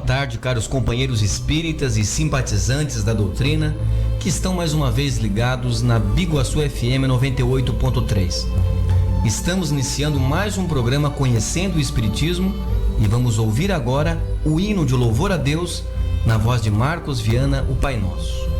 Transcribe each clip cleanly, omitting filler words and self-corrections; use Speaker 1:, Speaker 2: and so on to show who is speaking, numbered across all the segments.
Speaker 1: tarde, caros companheiros espíritas e simpatizantes da doutrina que estão mais uma vez ligados na Biguaçu FM 98.3. Estamos iniciando mais um programa Conhecendo o Espiritismo e vamos ouvir agora o hino de louvor a Deus na voz de Marcos Viana, o Pai Nosso.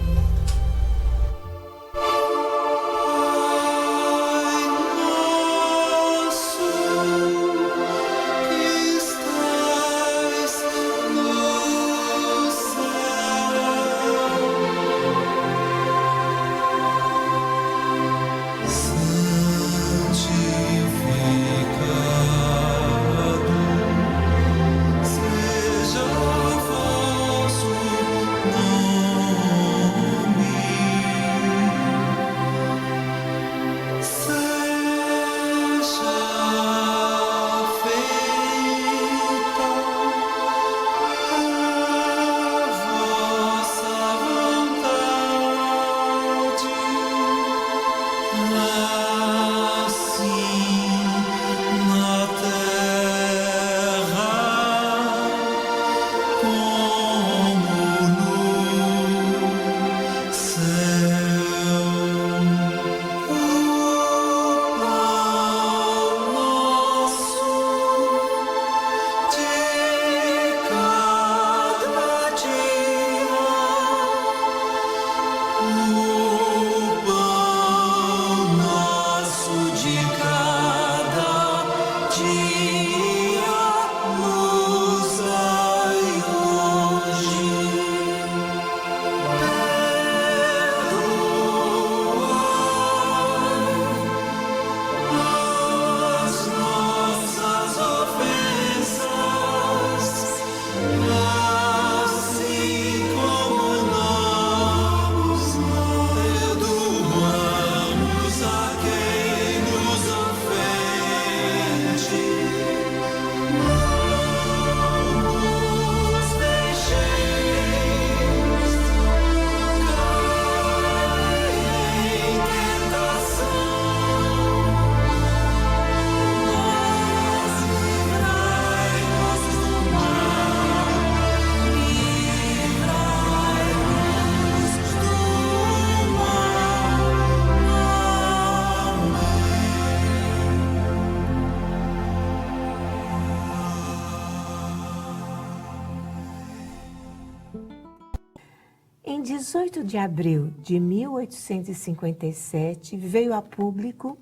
Speaker 2: Em 18 de abril de 1857, veio a público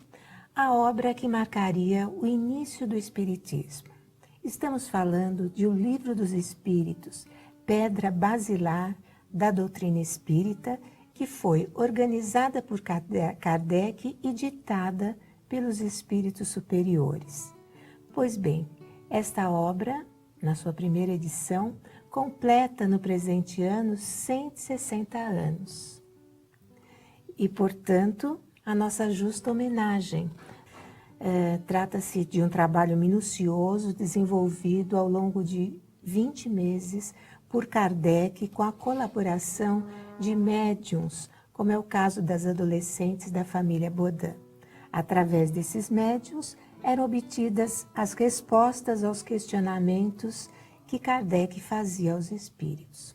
Speaker 2: a obra que marcaria o início do Espiritismo. Estamos falando de O Livro dos Espíritos, pedra basilar da doutrina espírita, que foi organizada por Kardec e ditada pelos espíritos superiores. Pois bem, esta obra, na sua primeira edição, completa no presente ano 160 anos. E, portanto, a nossa justa homenagem. Trata-se de um trabalho minucioso desenvolvido ao longo de 20 meses por Kardec com a colaboração de médiuns, como é o caso das adolescentes da família Bodin. Através desses médiuns eram obtidas as respostas aos questionamentos que Kardec fazia aos espíritos.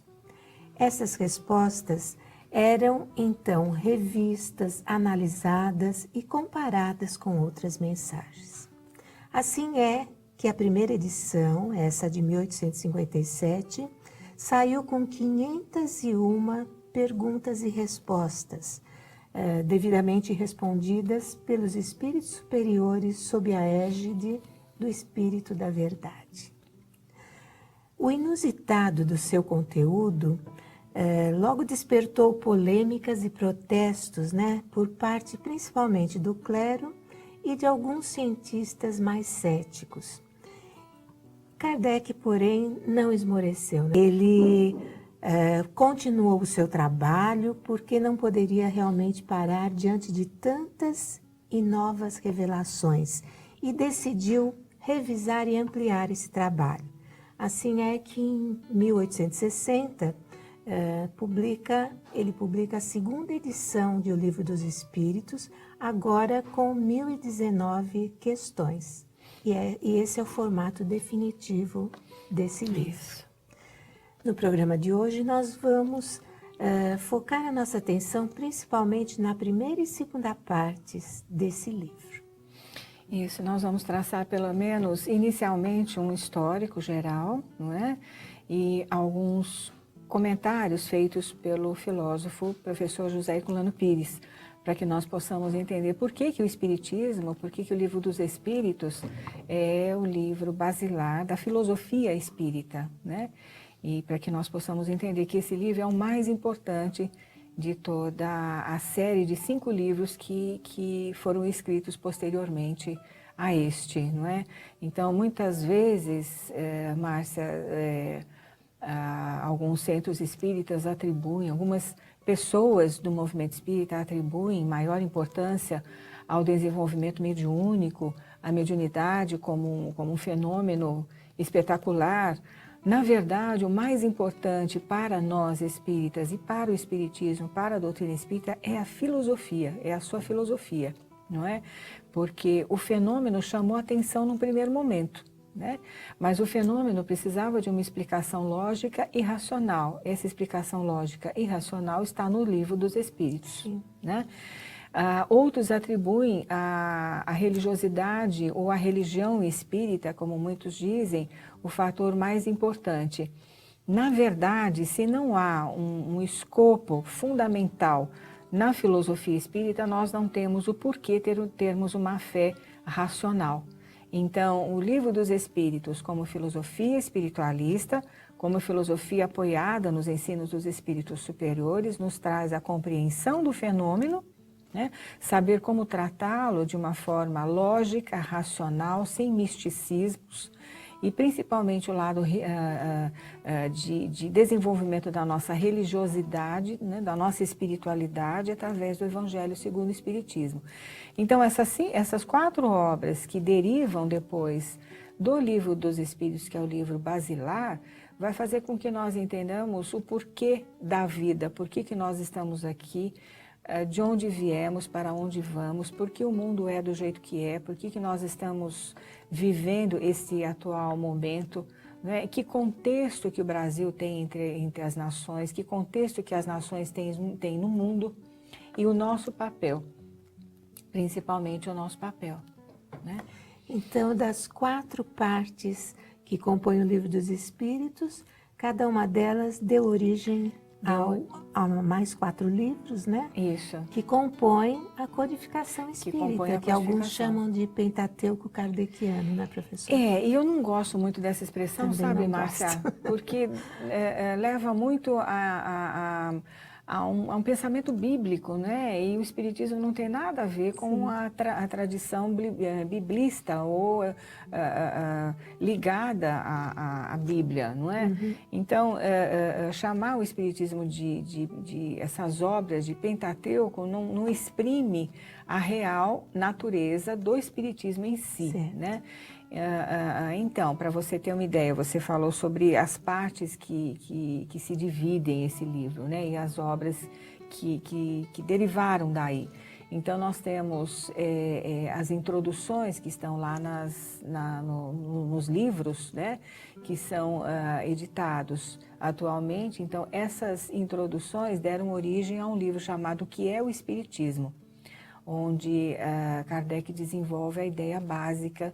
Speaker 2: Essas respostas eram, então, revistas, analisadas e comparadas com outras mensagens. Assim é que a primeira edição, essa de 1857, saiu com 501 perguntas e respostas, devidamente respondidas pelos espíritos superiores sob a égide do Espírito da Verdade. O inusitado do seu conteúdo logo despertou polêmicas e protestos, por parte principalmente do clero e de alguns cientistas mais céticos. Kardec, porém, não esmoreceu. Ele continuou o seu trabalho porque não poderia realmente parar diante de tantas e novas revelações e decidiu revisar e ampliar esse trabalho. Assim é que em 1860 ele publica a segunda edição de O Livro dos Espíritos, agora com 1019 questões. E esse é o formato definitivo desse livro. No programa de hoje nós vamos focar a nossa atenção principalmente na primeira e segunda partes desse livro.
Speaker 3: Isso, nós vamos traçar pelo menos inicialmente um histórico geral, não é? E alguns comentários feitos pelo filósofo professor José Herculano Pires, para que nós possamos entender por que o Espiritismo, por que o Livro dos Espíritos é o livro basilar da filosofia espírita, né? E para que nós possamos entender que esse livro é o mais importante de toda a série de 5 livros que foram escritos posteriormente a este, não é? Então, muitas vezes, Márcia, alguns centros espíritas atribuem, algumas pessoas do movimento espírita atribuem maior importância ao desenvolvimento mediúnico, à mediunidade como um fenômeno espetacular. Na verdade, o mais importante para nós espíritas e para o espiritismo, para a doutrina espírita, é a filosofia, é a sua filosofia, não é? Porque o fenômeno chamou a atenção num primeiro momento, né? Mas o fenômeno precisava de uma explicação lógica e racional. Essa explicação lógica e racional está no Livro dos Espíritos, né? Outros atribuem a religiosidade ou a religião espírita, como muitos dizem, o fator mais importante. Na verdade, se não há um escopo fundamental na filosofia espírita, nós não temos o porquê termos uma fé racional. Então, o Livro dos Espíritos, como filosofia espiritualista, como filosofia apoiada nos ensinos dos espíritos superiores, nos traz a compreensão do fenômeno, né? Saber como tratá-lo de uma forma lógica, racional, sem misticismos, e principalmente o lado de desenvolvimento da nossa religiosidade, né? Da nossa espiritualidade, através do Evangelho segundo o Espiritismo. Então, essas 4 obras que derivam depois do Livro dos Espíritos, que é o livro basilar, vai fazer com que nós entendamos o porquê da vida, por que nós estamos aqui, de onde viemos, para onde vamos, por que o mundo é do jeito que é, por que nós estamos vivendo esse atual momento, né? Que contexto que o Brasil tem entre as nações, que contexto que as nações têm no mundo e o nosso papel, principalmente o nosso papel, né?
Speaker 2: Então, das 4 partes que compõem o Livro dos Espíritos, cada uma delas deu origem a mais 4 livros, né?
Speaker 3: Isso.
Speaker 2: Que compõem a codificação espírita, que alguns chamam de Pentateuco Kardeciano, né, professora?
Speaker 3: E eu não gosto muito dessa expressão,
Speaker 2: também
Speaker 3: sabe,
Speaker 2: não
Speaker 3: Márcia?
Speaker 2: gosto.
Speaker 3: Porque leva muito a um pensamento bíblico, né? E o Espiritismo não tem nada a ver com a tradição biblista ou ligada à Bíblia, não é?
Speaker 2: Uhum.
Speaker 3: Então, chamar o Espiritismo de essas obras de Pentateuco não exprime a real natureza do Espiritismo em si, né? Então, para você ter uma ideia, você falou sobre as partes que se dividem esse livro, né? E as obras que derivaram daí. Então, nós temos as introduções que estão lá nos livros, né? Que são editados atualmente. Então, essas introduções deram origem a um livro chamado O que é o Espiritismo, onde Kardec desenvolve a ideia básica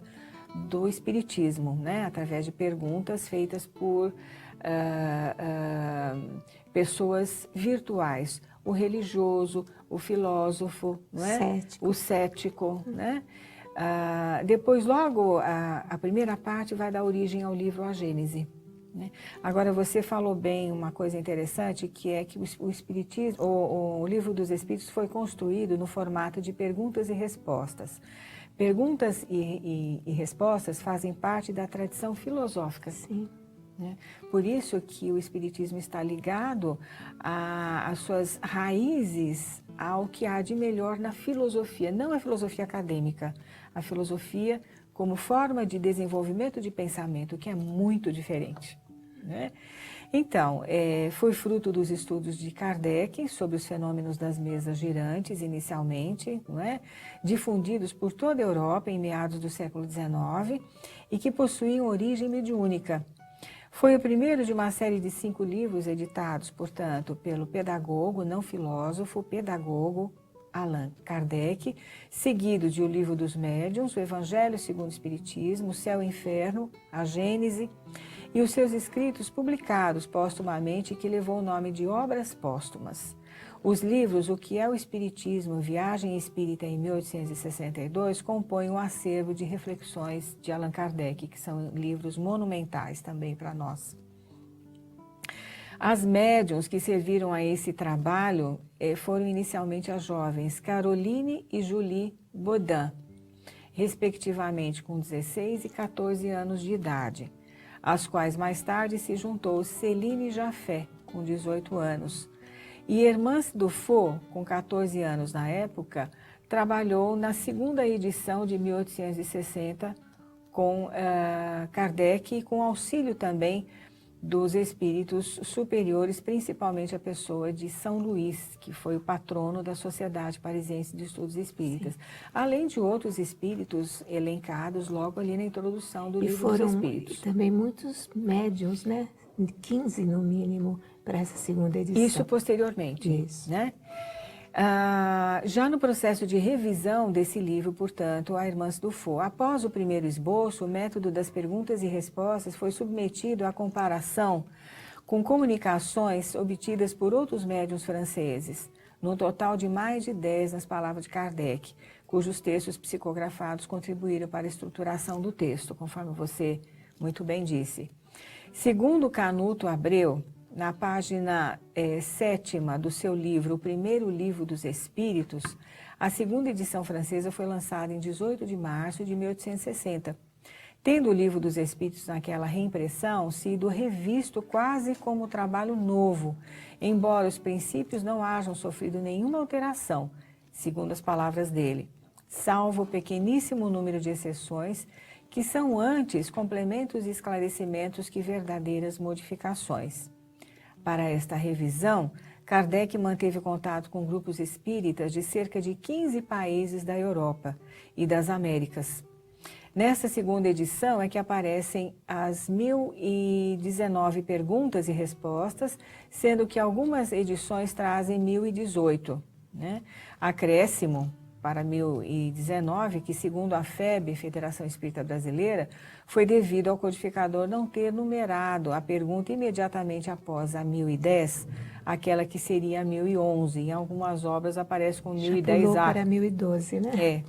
Speaker 3: do Espiritismo, né? Através de perguntas feitas por pessoas virtuais, o religioso, o filósofo, não é? O cético, né? Depois, logo, a primeira parte vai dar origem ao livro A Gênese, né? Agora, você falou bem uma coisa interessante, que é que o Espiritismo, o Livro dos Espíritos foi construído no formato de perguntas e respostas. Perguntas e respostas fazem parte da tradição filosófica.
Speaker 2: Sim.
Speaker 3: Né? Por isso que o Espiritismo está ligado às suas raízes, ao que há de melhor na filosofia, não a filosofia acadêmica, a filosofia como forma de desenvolvimento de pensamento, que é muito diferente, né? Então, foi fruto dos estudos de Kardec sobre os fenômenos das mesas girantes, inicialmente, não é? Difundidos por toda a Europa em meados do século XIX, e que possuíam origem mediúnica. Foi o primeiro de uma série de 5 livros editados, portanto, pelo pedagogo, não filósofo, pedagogo Allan Kardec, seguido de O Livro dos Médiuns, O Evangelho segundo o Espiritismo, O Céu e o Inferno, a Gênese e os seus escritos publicados póstumamente, que levou o nome de Obras Póstumas. Os livros O que é o Espiritismo, Viagem Espírita em 1862, compõem um acervo de reflexões de Allan Kardec, que são livros monumentais também para nós. As médiuns que serviram a esse trabalho foram inicialmente as jovens Caroline e Julie Baudin, respectivamente com 16 e 14 anos de idade, às quais mais tarde se juntou Céline Jaffé, com 18 anos. E Hermance Dufault, com 14 anos na época, trabalhou na segunda edição de 1860 com Kardec e com auxílio também dos espíritos superiores, principalmente a pessoa de São Luís, que foi o patrono da Sociedade Parisiense de Estudos Espíritas, além de outros espíritos elencados logo ali na introdução do Livro dos Espíritos.
Speaker 2: E também muitos médiuns, né? 15 no mínimo, para essa segunda edição.
Speaker 3: Isso posteriormente,
Speaker 2: Isso.
Speaker 3: né? Já no processo de revisão desse livro, portanto, a Hermance Dufault, após o primeiro esboço, o método das perguntas e respostas foi submetido à comparação com comunicações obtidas por outros médiuns franceses, num total de mais de 10 nas palavras de Kardec, cujos textos psicografados contribuíram para a estruturação do texto, conforme você muito bem disse. Segundo Canuto Abreu, na página 7ª do seu livro, O Primeiro Livro dos Espíritos, a segunda edição francesa foi lançada em 18 de março de 1860, tendo o Livro dos Espíritos naquela reimpressão sido revisto quase como trabalho novo, embora os princípios não hajam sofrido nenhuma alteração, segundo as palavras dele, salvo o pequeníssimo número de exceções, que são antes complementos e esclarecimentos que verdadeiras modificações. Para esta revisão, Kardec manteve contato com grupos espíritas de cerca de 15 países da Europa e das Américas. Nesta segunda edição é que aparecem as 1019 perguntas e respostas, sendo que algumas edições trazem 1018, né? Acréscimo para 1019, que segundo a FEB, Federação Espírita Brasileira, foi devido ao codificador não ter numerado a pergunta imediatamente após a 1010, aquela que seria a 1011. Em algumas obras aparece com 1010
Speaker 2: pulou para 1012, né?
Speaker 3: É.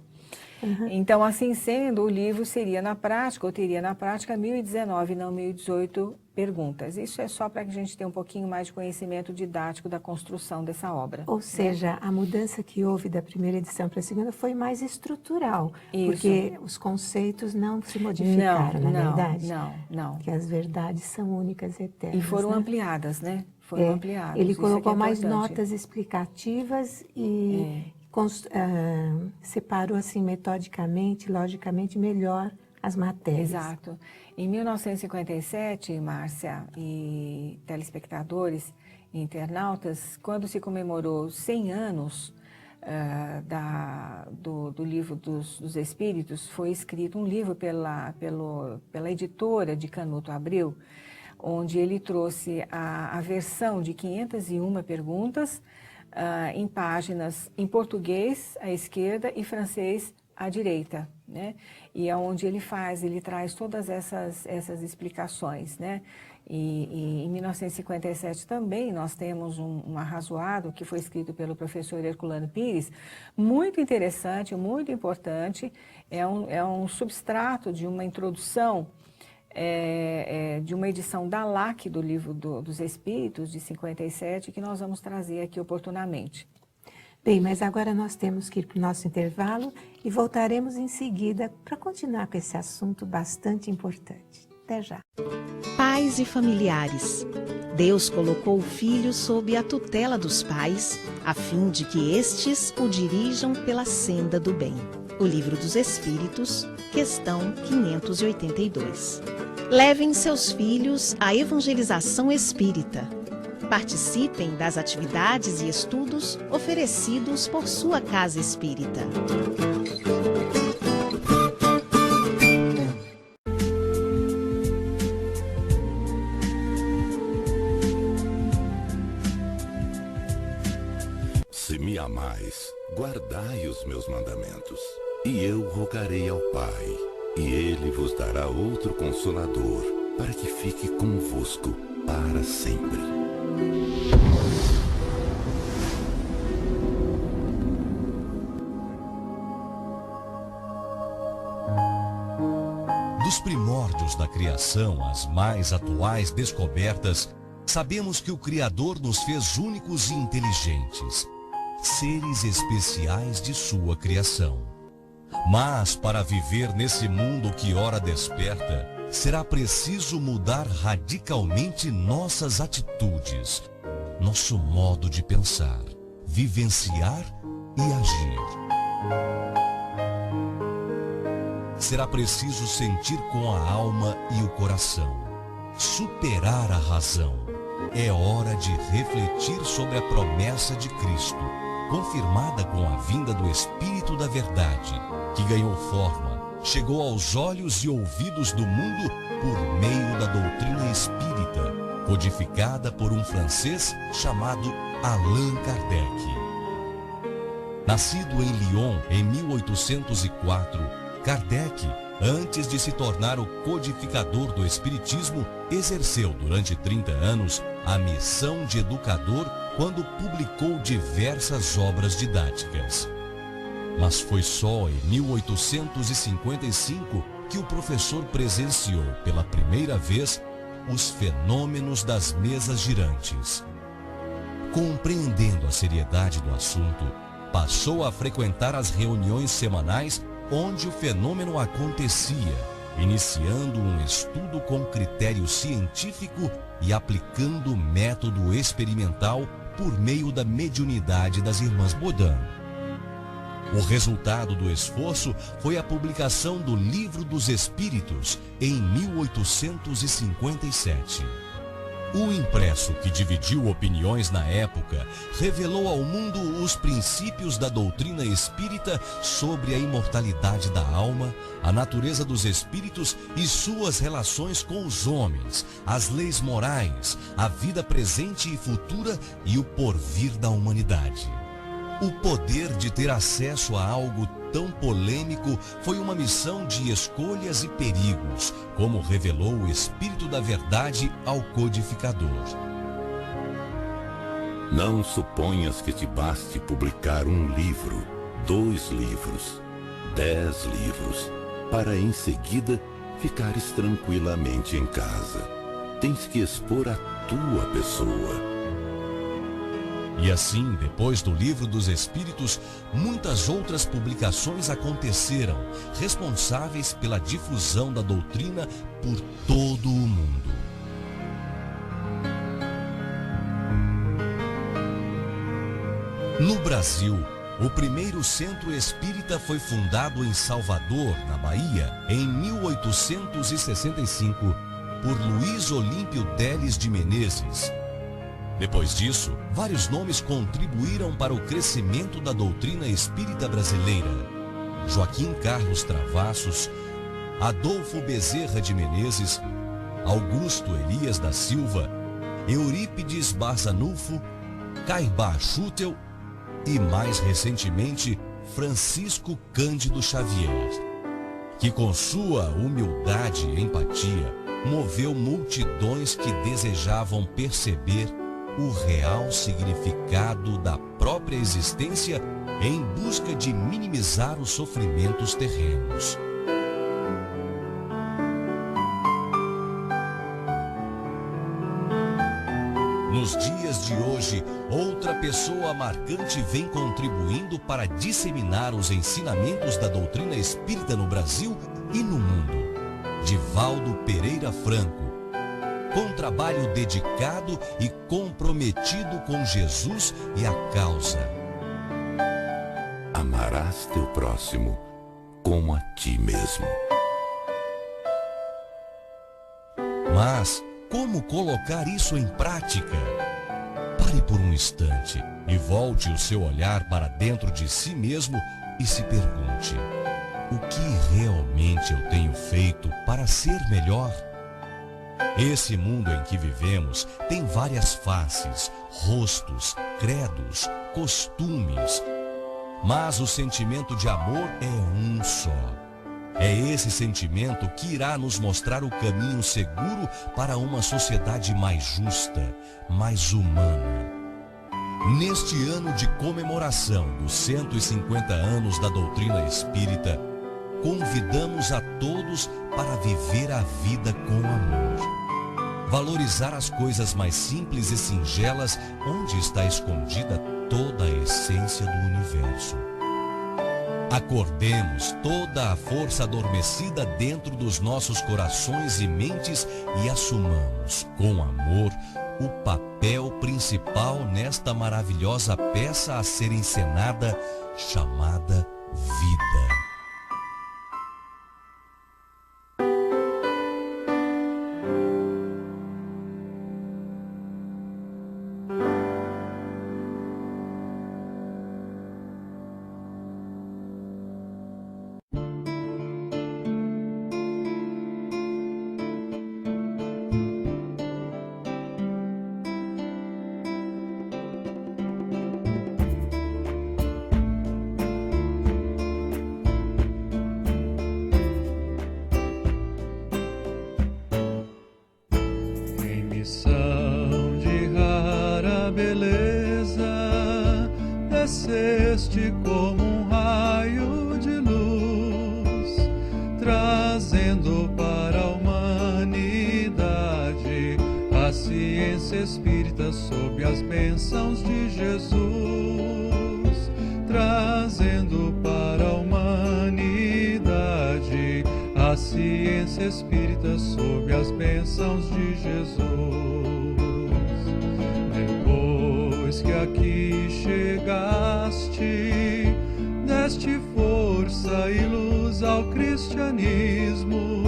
Speaker 3: Uhum. Então, assim sendo, o livro seria na prática, ou teria na prática, 1019 e não 1018 perguntas. Isso é só para que a gente tenha um pouquinho mais de conhecimento didático da construção dessa obra.
Speaker 2: Ou seja, a mudança que houve da primeira edição para a segunda foi mais estrutural,
Speaker 3: Isso.
Speaker 2: porque os conceitos não se modificaram, na verdade?
Speaker 3: Não.
Speaker 2: Que as verdades são únicas e eternas.
Speaker 3: E foram
Speaker 2: né?
Speaker 3: ampliadas, né? Foram ampliadas.
Speaker 2: Ele
Speaker 3: Isso
Speaker 2: colocou
Speaker 3: é
Speaker 2: mais
Speaker 3: importante.
Speaker 2: notas explicativas e separou assim metodicamente, logicamente, melhor as matérias.
Speaker 3: Exato. Em 1957, Márcia e telespectadores e internautas, quando se comemorou 100 anos do Livro dos Espíritos, foi escrito um livro pela editora de Canuto Abreu, onde ele trouxe a versão de 501 perguntas em páginas em português à esquerda e francês à direita, né? E é onde ele traz todas essas explicações, né? E em 1957 também nós temos um arrazoado que foi escrito pelo professor Herculano Pires, muito interessante, muito importante, é um substrato de uma introdução de uma edição da LAC do Livro dos Espíritos, de 57, que nós vamos trazer aqui oportunamente.
Speaker 2: Bem, mas agora nós temos que ir para o nosso intervalo e voltaremos em seguida para continuar com esse assunto bastante importante. Até já.
Speaker 4: Pais e familiares. Deus colocou o filho sob a tutela dos pais, a fim de que estes o dirijam pela senda do bem. O Livro dos Espíritos, questão 582. Levem seus filhos à evangelização espírita. Participem das atividades e estudos oferecidos por sua casa espírita.
Speaker 5: amais, guardai os meus mandamentos. E eu rogarei ao Pai, e ele vos dará outro Consolador, para que fique convosco para sempre.
Speaker 6: Dos primórdios da criação às mais atuais descobertas, sabemos que o Criador nos fez únicos e inteligentes, seres especiais de sua criação. Mas para viver nesse mundo que ora desperta, será preciso mudar radicalmente nossas atitudes, nosso modo de pensar, vivenciar e agir. Será preciso sentir com a alma e o coração, superar a razão. É hora de refletir sobre a promessa de Cristo, confirmada com a vinda do Espírito da Verdade, que ganhou forma, chegou aos olhos e ouvidos do mundo por meio da doutrina espírita, codificada por um francês chamado Allan Kardec. Nascido em Lyon em 1804, Kardec, antes de se tornar o codificador do Espiritismo, exerceu durante 30 anos a missão de educador quando publicou diversas obras didáticas. Mas foi só em 1855 que o professor presenciou pela primeira vez os fenômenos das mesas girantes. Compreendendo a seriedade do assunto, passou a frequentar as reuniões semanais onde o fenômeno acontecia, iniciando um estudo com critério científico e aplicando o método experimental por meio da mediunidade das irmãs Baudin. O resultado do esforço foi a publicação do Livro dos Espíritos em 1857. O impresso, que dividiu opiniões na época, revelou ao mundo os princípios da doutrina espírita sobre a imortalidade da alma, a natureza dos espíritos e suas relações com os homens, as leis morais, a vida presente e futura e o porvir da humanidade. O poder de ter acesso a algo tão polêmico foi uma missão de escolhas e perigos, como revelou o Espírito da Verdade ao codificador.
Speaker 5: Não suponhas que te baste publicar um livro, 2 livros, 10 livros, para em seguida ficares tranquilamente em casa. Tens que expor a tua pessoa.
Speaker 6: E assim, depois do Livro dos Espíritos, muitas outras publicações aconteceram, responsáveis pela difusão da doutrina por todo o mundo. No Brasil, o primeiro centro espírita foi fundado em Salvador, na Bahia, em 1865, por Luiz Olímpio Teles de Menezes. Depois disso, vários nomes contribuíram para o crescimento da doutrina espírita brasileira. Joaquim Carlos Travassos, Adolfo Bezerra de Menezes, Augusto Elias da Silva, Eurípides Barzanufo, Caibá Schutel e, mais recentemente, Francisco Cândido Xavier, que com sua humildade e empatia moveu multidões que desejavam perceber o real significado da própria existência em busca de minimizar os sofrimentos terrenos. Nos dias de hoje, outra pessoa marcante vem contribuindo para disseminar os ensinamentos da doutrina espírita no Brasil e no mundo. Divaldo Pereira Franco, com trabalho dedicado e comprometido com Jesus e a causa.
Speaker 5: Amarás teu próximo como a ti mesmo.
Speaker 6: Mas como colocar isso em prática? Pare por um instante e volte o seu olhar para dentro de si mesmo e se pergunte: o que realmente eu tenho feito para ser melhor? Esse mundo em que vivemos tem várias faces, rostos, credos, costumes, mas o sentimento de amor é um só. É esse sentimento que irá nos mostrar o caminho seguro para uma sociedade mais justa, mais humana. Neste ano de comemoração dos 150 anos da doutrina espírita, convidamos a todos para viver a vida com amor. Valorizar as coisas mais simples e singelas, onde está escondida toda a essência do universo. Acordemos toda a força adormecida dentro dos nossos corações e mentes e assumamos, com amor, o papel principal nesta maravilhosa peça a ser encenada, chamada vida.
Speaker 7: Desceste como um raio de luz, trazendo para a humanidade a ciência espírita sob as bênçãos de Jesus, trazendo para a humanidade a ciência espírita sob as bênçãos de Jesus. Depois que aqui chegaste, deste força e luz ao cristianismo,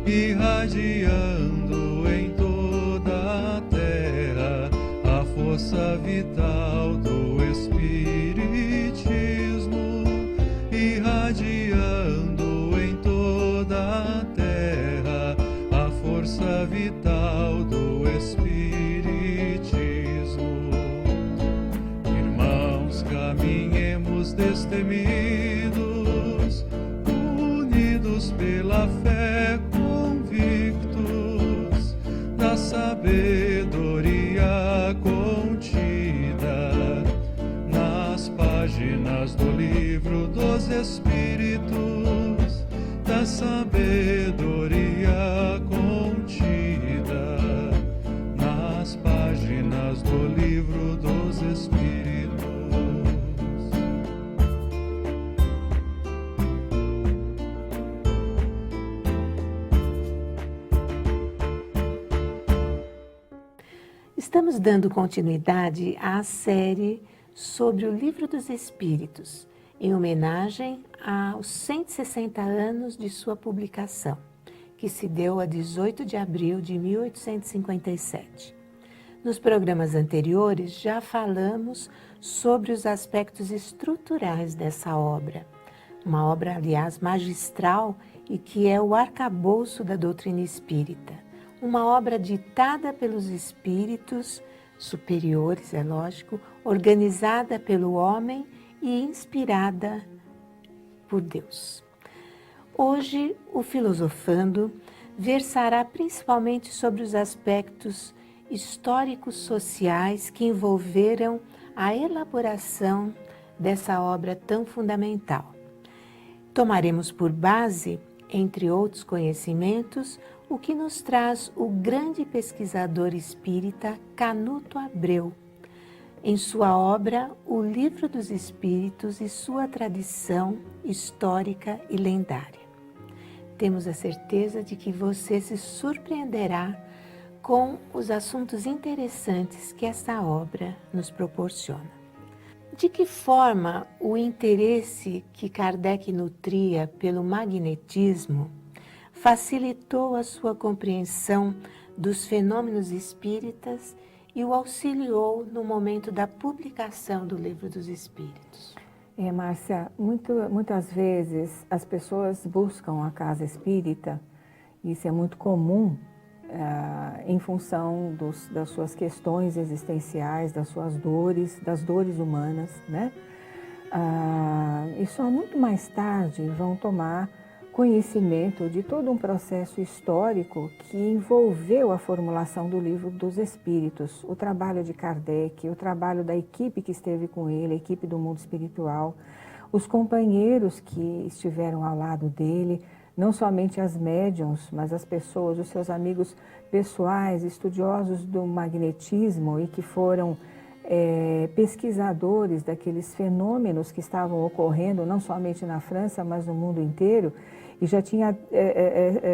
Speaker 7: irradiando em toda a terra a força vital do espiritismo, irradiando em toda a terra a força vital do espiritismo. Caminhemos destemidos, unidos pela fé, convictos da sabedoria contida nas páginas do livro dos Espíritos, da sabedoria contida nas páginas do livro dos Espíritos.
Speaker 2: Estamos dando continuidade à série sobre o Livro dos Espíritos, em homenagem aos 160 anos de sua publicação, que se deu a 18 de abril de 1857. Nos programas anteriores já falamos sobre os aspectos estruturais dessa obra, uma obra, aliás, magistral e que é o arcabouço da doutrina espírita. Uma obra ditada pelos espíritos superiores, é lógico, organizada pelo homem e inspirada por Deus. Hoje, o Filosofando versará principalmente sobre os aspectos históricos sociais que envolveram a elaboração dessa obra tão fundamental. Tomaremos por base, entre outros conhecimentos, o que nos traz o grande pesquisador espírita Canuto Abreu, em sua obra O Livro dos Espíritos e sua tradição histórica e lendária. Temos a certeza de que você se surpreenderá com os assuntos interessantes que esta obra nos proporciona. De que forma o interesse que Kardec nutria pelo magnetismo facilitou a sua compreensão dos fenômenos espíritas e o auxiliou no momento da publicação do Livro dos Espíritos?
Speaker 3: Márcia, muitas vezes as pessoas buscam a casa espírita, isso é muito comum em função das suas questões existenciais, das suas dores, das dores humanas, né? E só muito mais tarde vão tomar conhecimento de todo um processo histórico que envolveu a formulação do Livro dos Espíritos, o trabalho de Kardec, o trabalho da equipe que esteve com ele, a equipe do mundo espiritual, os companheiros que estiveram ao lado dele, não somente as médiuns, mas as pessoas, os seus amigos pessoais, estudiosos do magnetismo e que foram pesquisadores daqueles fenômenos que estavam ocorrendo, não somente na França, mas no mundo inteiro, e já tinha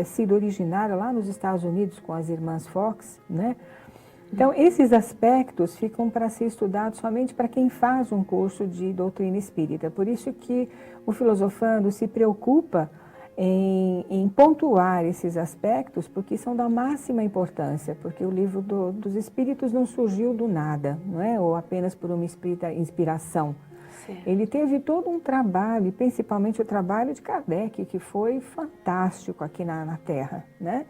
Speaker 3: sido originário lá nos Estados Unidos com as irmãs Fox, né? Então, esses aspectos ficam para ser estudados somente para quem faz um curso de doutrina espírita. Por isso que o Filosofando se preocupa em pontuar esses aspectos, porque são da máxima importância, porque o Livro dos Espíritos não surgiu do nada, não é? Ou apenas por uma inspiração. Certo. Ele teve todo um trabalho, principalmente o trabalho de Kardec, que foi fantástico aqui na Terra, né?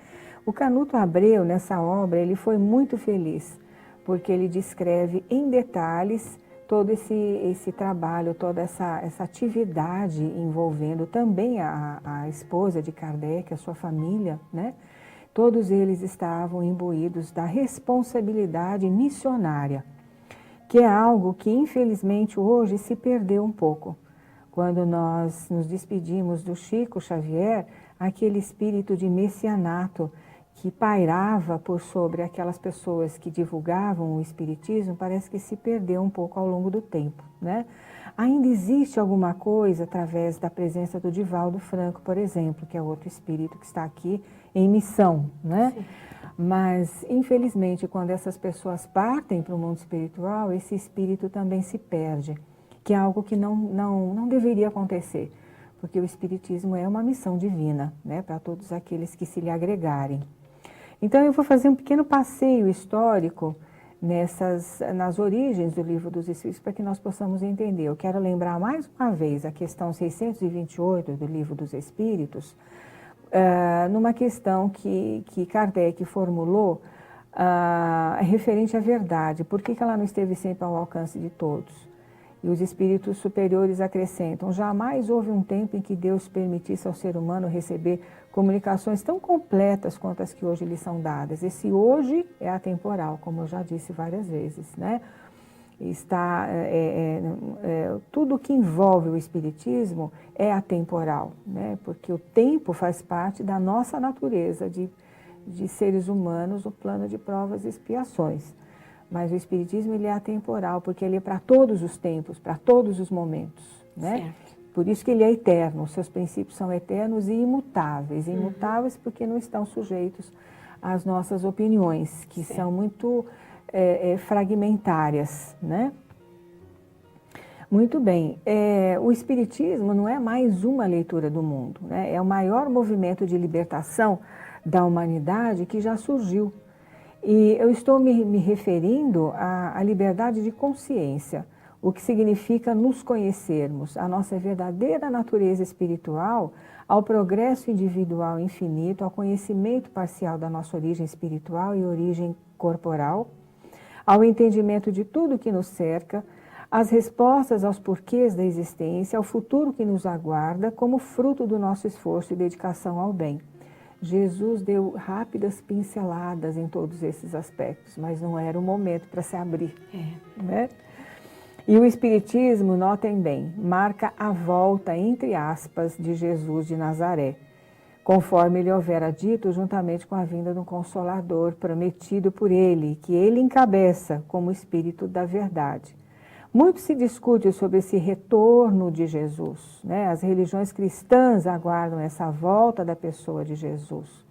Speaker 3: O Canuto Abreu, nessa obra, ele foi muito feliz, porque ele descreve em detalhes todo esse trabalho, toda essa atividade envolvendo também a esposa de Kardec, a sua família, né? Todos eles estavam imbuídos da responsabilidade missionária, que é algo que infelizmente hoje se perdeu um pouco. Quando nós nos despedimos do Chico Xavier, aquele espírito de messianato que pairava por sobre aquelas pessoas que divulgavam o espiritismo, parece que se perdeu um pouco ao longo do tempo, né? Ainda existe alguma coisa através da presença do Divaldo Franco, por exemplo, que é outro espírito que está aqui em missão, né? Sim. Mas, infelizmente, quando essas pessoas partem para o mundo espiritual, esse espírito também se perde, que é algo que não deveria acontecer, porque o espiritismo é uma missão divina, né, para todos aqueles que se lhe agregarem. Então, eu vou fazer um pequeno passeio histórico nas origens do Livro dos Espíritos para que nós possamos entender. Eu quero lembrar mais uma vez a questão 628 do Livro dos Espíritos, numa questão que Kardec formulou referente à verdade. Por que ela não esteve sempre ao alcance de todos? E os espíritos superiores acrescentam: jamais houve um tempo em que Deus permitisse ao ser humano receber comunicações tão completas quanto as que hoje lhe são dadas. Esse hoje é atemporal, como eu já disse várias vezes, né? Tudo que envolve o espiritismo é atemporal, né? Porque o tempo faz parte da nossa natureza de seres humanos, o plano de provas e expiações. Mas o espiritismo ele é atemporal, porque ele é para todos os tempos, para todos os momentos, né? Certo. Por isso que ele é eterno, os seus princípios são eternos e imutáveis. Imutáveis porque não estão sujeitos às nossas opiniões, que certo. São muito fragmentárias, né? Muito bem, o espiritismo não é mais uma leitura do mundo, né? É o maior movimento de libertação da humanidade que já surgiu. E eu estou me referindo à liberdade de consciência, o que significa nos conhecermos, a nossa verdadeira natureza espiritual, ao progresso individual infinito, ao conhecimento parcial da nossa origem espiritual e origem corporal, ao entendimento de tudo que nos cerca, às respostas aos porquês da existência, ao futuro que nos aguarda como fruto do nosso esforço e dedicação ao bem. Jesus deu rápidas pinceladas em todos esses aspectos, mas não era o momento para se abrir, né? E o Espiritismo, notem bem, marca a volta, entre aspas, de Jesus de Nazaré, conforme ele houvera dito, juntamente com a vinda do Consolador prometido por ele, que ele encabeça como Espírito da Verdade. Muito se discute sobre esse retorno de Jesus, né? As religiões cristãs aguardam essa volta da pessoa de Jesus.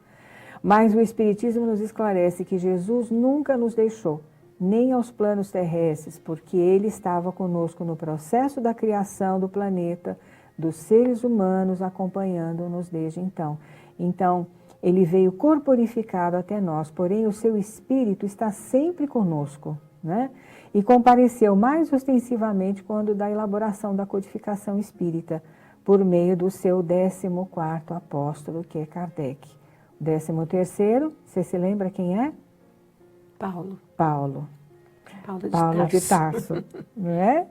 Speaker 3: Mas o Espiritismo nos esclarece que Jesus nunca nos deixou, nem aos planos terrestres, porque ele estava conosco no processo da criação do planeta, dos seres humanos, acompanhando-nos desde então. Então, ele veio corporificado até nós, porém o seu Espírito está sempre conosco, né? E compareceu mais ostensivamente quando da elaboração da codificação espírita, por meio do seu 14º apóstolo, que é Kardec. 13º, você se lembra quem é?
Speaker 2: Paulo.
Speaker 3: Paulo
Speaker 2: de
Speaker 3: de Tarso, não é?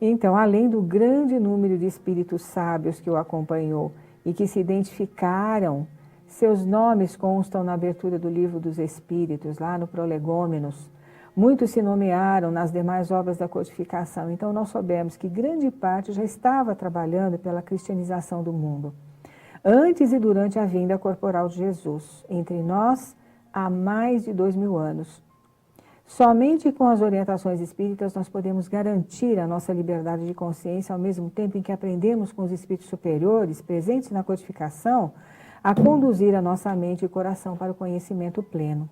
Speaker 3: Então, além do grande número de espíritos sábios que o acompanhou e que se identificaram, seus nomes constam na abertura do Livro dos Espíritos, lá no Prolegômenos. Muitos se nomearam nas demais obras da codificação. Então, nós soubemos que grande parte já estava trabalhando pela cristianização do mundo, antes e durante a vinda corporal de Jesus, entre nós há mais de 2000 anos. Somente com as orientações espíritas nós podemos garantir a nossa liberdade de consciência, ao mesmo tempo em que aprendemos com os espíritos superiores, presentes na codificação, a conduzir a nossa mente e coração para o conhecimento pleno.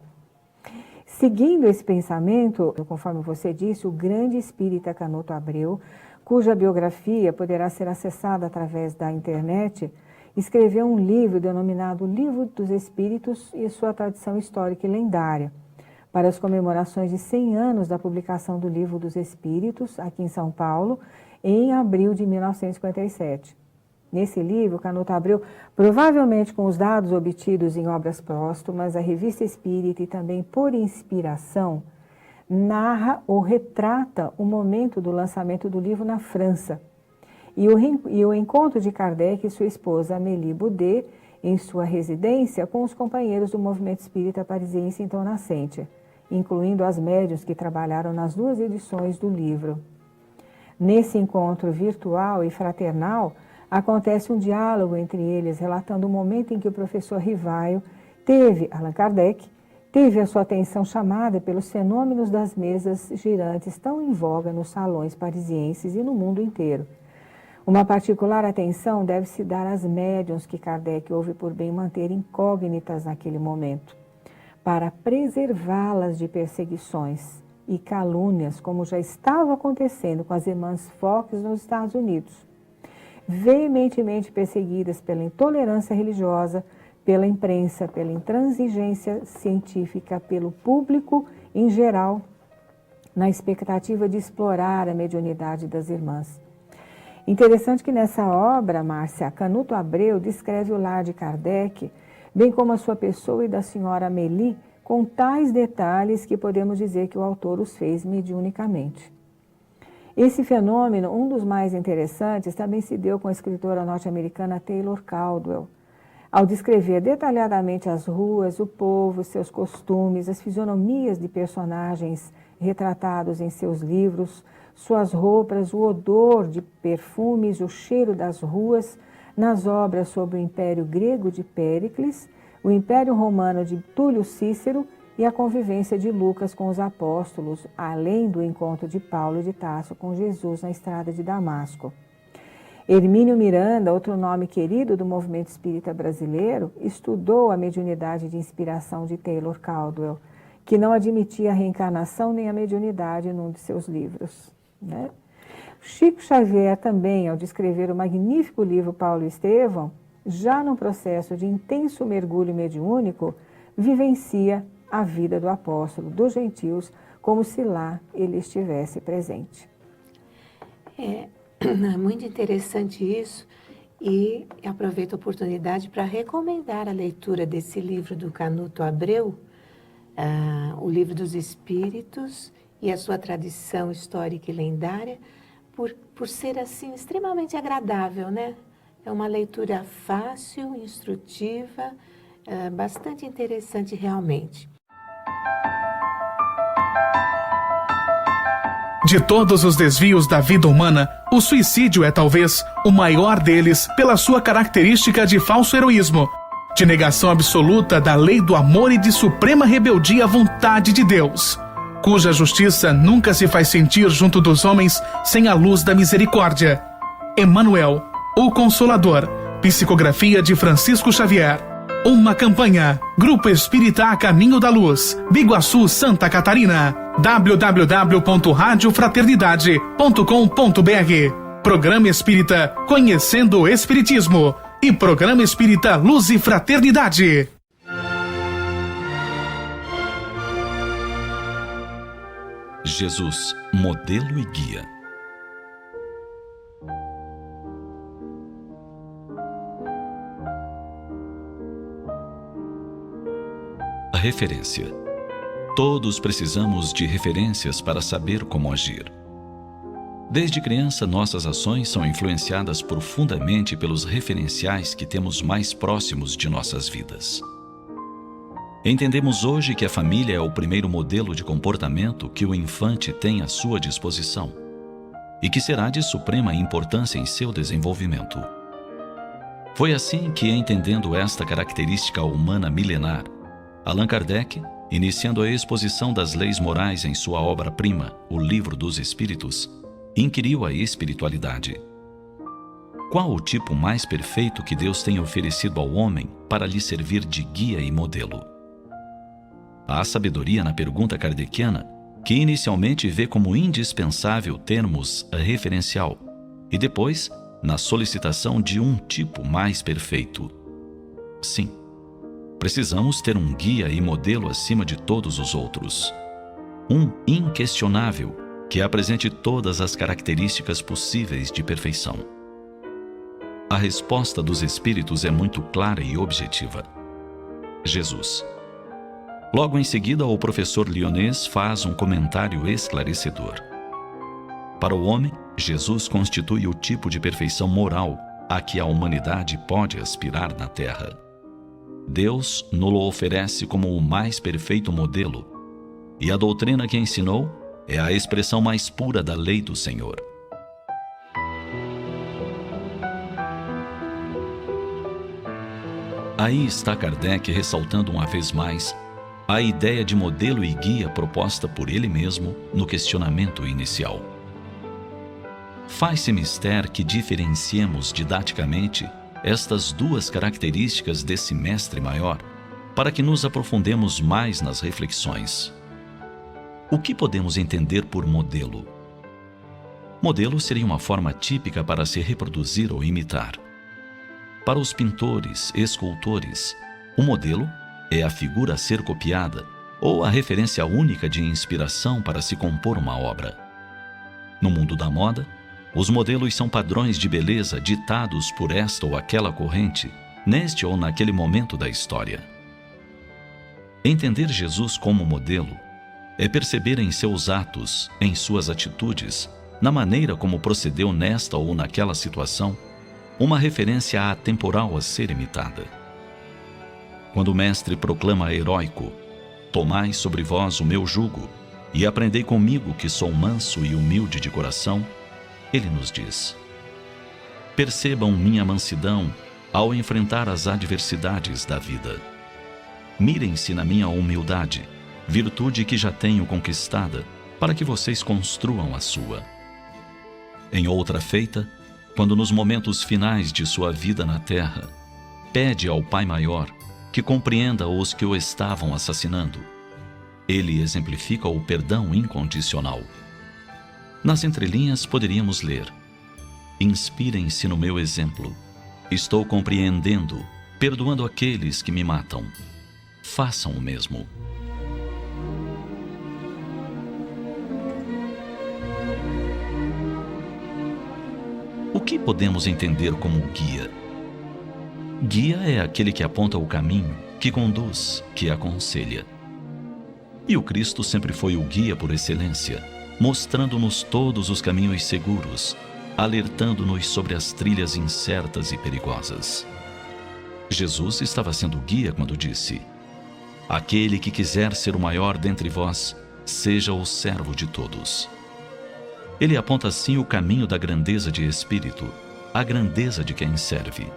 Speaker 3: Seguindo esse pensamento, conforme você disse, o grande espírita Canuto Abreu, cuja biografia poderá ser acessada através da internet, escreveu um livro denominado Livro dos Espíritos e sua tradição histórica e lendária, para as comemorações de 100 anos da publicação do Livro dos Espíritos, aqui em São Paulo, em abril de 1957. Nesse livro, Canuto Abreu, provavelmente com os dados obtidos em obras póstumas, a Revista Espírita e também por inspiração, narra ou retrata o momento do lançamento do livro na França e o encontro de Kardec e sua esposa Amélie Boudet em sua residência com os companheiros do movimento espírita parisiense então nascente, incluindo as médiuns que trabalharam nas 2 edições do livro. Nesse encontro virtual e fraternal, acontece um diálogo entre eles, relatando o momento em que o professor Rivaio Allan Kardec, teve a sua atenção chamada pelos fenômenos das mesas girantes tão em voga nos salões parisienses e no mundo inteiro. Uma particular atenção deve-se dar às médiuns que Kardec houve por bem manter incógnitas naquele momento, para preservá-las de perseguições e calúnias, como já estava acontecendo com as irmãs Fox nos Estados Unidos, veementemente perseguidas pela intolerância religiosa, pela imprensa, pela intransigência científica, pelo público em geral, na expectativa de explorar a mediunidade das irmãs. Interessante que nessa obra, Márcia, Canuto Abreu descreve o lar de Kardec, bem como a sua pessoa e da senhora Amélie, com tais detalhes que podemos dizer que o autor os fez mediunicamente. Esse fenômeno, um dos mais interessantes, também se deu com a escritora norte-americana Taylor Caldwell, ao descrever detalhadamente as ruas, o povo, seus costumes, as fisionomias de personagens retratados em seus livros, suas roupas, o odor de perfumes, o cheiro das ruas, nas obras sobre o Império Grego de Péricles, o Império Romano de Túlio Cícero e a convivência de Lucas com os apóstolos, além do encontro de Paulo de Tarso com Jesus na estrada de Damasco. Hermínio Miranda, outro nome querido do movimento espírita brasileiro, estudou a mediunidade de inspiração de Taylor Caldwell, que não admitia a reencarnação nem a mediunidade num de seus livros, né? Chico Xavier também, ao descrever o magnífico livro Paulo e Estevão, já num processo de intenso mergulho mediúnico, vivencia a vida do apóstolo, dos gentios, como se lá ele estivesse presente.
Speaker 2: É muito interessante isso e aproveito a oportunidade para recomendar a leitura desse livro do Canuto Abreu, o Livro dos Espíritos e a sua tradição histórica e lendária, por ser assim extremamente agradável, né? É uma leitura fácil, instrutiva, bastante interessante realmente.
Speaker 8: De todos os desvios da vida humana, o suicídio é talvez o maior deles pela sua característica de falso heroísmo, de negação absoluta da lei do amor e de suprema rebeldia à vontade de Deus, cuja justiça nunca se faz sentir junto dos homens sem a luz da misericórdia. Emmanuel, o Consolador, psicografia de Francisco Xavier. Uma campanha, Grupo Espírita a Caminho da Luz, Biguaçu, Santa Catarina, www.radiofraternidade.com.br, Programa Espírita Conhecendo o Espiritismo e Programa Espírita Luz e Fraternidade.
Speaker 6: Jesus, modelo e guia.
Speaker 9: A referência. Todos precisamos de referências para saber como agir. Desde criança, nossas ações são influenciadas profundamente pelos referenciais que temos mais próximos de nossas vidas. Entendemos hoje que a família é o primeiro modelo de comportamento que o infante tem à sua disposição e que será de suprema importância em seu desenvolvimento. Foi assim que, entendendo esta característica humana milenar, Allan Kardec, iniciando a exposição das leis morais em sua obra-prima, O Livro dos Espíritos, inquiriu a espiritualidade. Qual o tipo mais perfeito que Deus tem oferecido ao homem para lhe servir de guia e modelo? Há sabedoria na pergunta kardeciana, que inicialmente vê como indispensável termos referencial e depois na solicitação de um tipo mais perfeito. Sim, precisamos ter um guia e modelo acima de todos os outros. Um inquestionável que apresente todas as características possíveis de perfeição. A resposta dos Espíritos é muito clara e objetiva. Jesus. Logo em seguida, o professor Lyonès faz um comentário esclarecedor. Para o homem, Jesus constitui o tipo de perfeição moral a que a humanidade pode aspirar na Terra. Deus nos oferece como o mais perfeito modelo, e a doutrina que ensinou é a expressão mais pura da lei do Senhor. Aí está Kardec ressaltando uma vez mais a ideia de modelo e guia proposta por ele mesmo no questionamento inicial. Faz-se mister que diferenciemos didaticamente estas duas características desse mestre maior, para que nos aprofundemos mais nas reflexões. O que podemos entender por modelo? Modelo seria uma forma típica para se reproduzir ou imitar. Para os pintores, escultores, o modelo é a figura a ser copiada ou a referência única de inspiração para se compor uma obra. No mundo da moda, os modelos são padrões de beleza ditados por esta ou aquela corrente, neste ou naquele momento da história. Entender Jesus como modelo é perceber em seus atos, em suas atitudes, na maneira como procedeu nesta ou naquela situação, uma referência atemporal a ser imitada. Quando o mestre proclama heróico, tomai sobre vós o meu jugo e aprendei comigo que sou manso e humilde de coração, ele nos diz: percebam minha mansidão ao enfrentar as adversidades da vida. Mirem-se na minha humildade, virtude que já tenho conquistada, para que vocês construam a sua. Em outra feita, quando nos momentos finais de sua vida na terra, pede ao Pai Maior que compreenda os que o estavam assassinando. Ele exemplifica o perdão incondicional. Nas entrelinhas poderíamos ler: inspirem-se no meu exemplo. Estou compreendendo, perdoando aqueles que me matam. Façam o mesmo. O que podemos entender como guia? Guia é aquele que aponta o caminho, que conduz, que aconselha. E o Cristo sempre foi o guia por excelência, mostrando-nos todos os caminhos seguros, alertando-nos sobre as trilhas incertas e perigosas. Jesus estava sendo guia quando disse: aquele que quiser ser o maior dentre vós, seja o servo de todos. Ele aponta assim o caminho da grandeza de espírito, a grandeza de quem serve.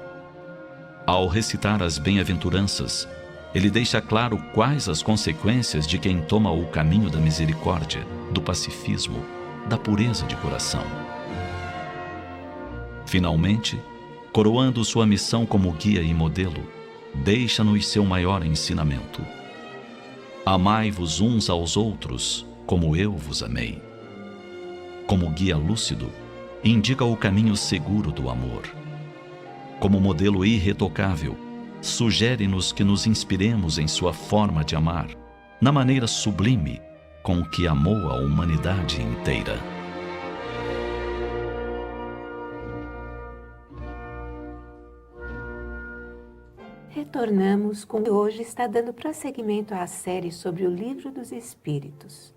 Speaker 9: Ao recitar as bem-aventuranças, ele deixa claro quais as consequências de quem toma o caminho da misericórdia, do pacifismo, da pureza de coração. Finalmente, coroando sua missão como guia e modelo, deixa-nos seu maior ensinamento: amai-vos uns aos outros como eu vos amei. Como guia lúcido, indica o caminho seguro do amor. Como modelo irretocável, sugere-nos que nos inspiremos em sua forma de amar, na maneira sublime com que amou a humanidade inteira.
Speaker 2: Retornamos com hoje está dando prosseguimento à série sobre o Livro dos Espíritos.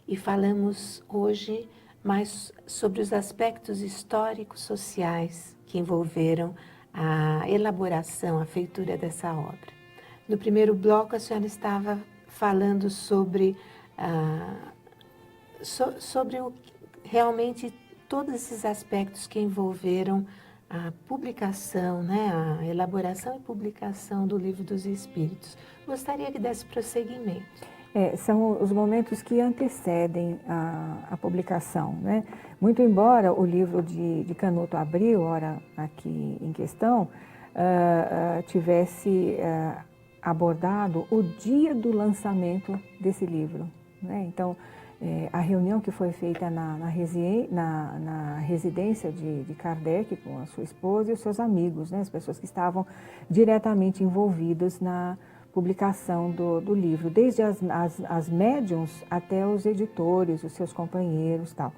Speaker 2: E falamos hoje mais sobre os aspectos históricos sociais que envolveram a elaboração, a feitura dessa obra. No primeiro bloco, a senhora estava falando sobre, realmente todos esses aspectos que envolveram a publicação, né, a elaboração e publicação do Livro dos Espíritos. Gostaria que desse prosseguimento.
Speaker 3: São os momentos que antecedem a publicação, né? Muito embora o livro de Canuto Abreu, ora aqui em questão, tivesse abordado o dia do lançamento desse livro, né? Então, a reunião que foi feita na residência de Kardec com a sua esposa e os seus amigos, né? As pessoas que estavam diretamente envolvidas na publicação do livro, desde as médiums até os editores, os seus companheiros e tal.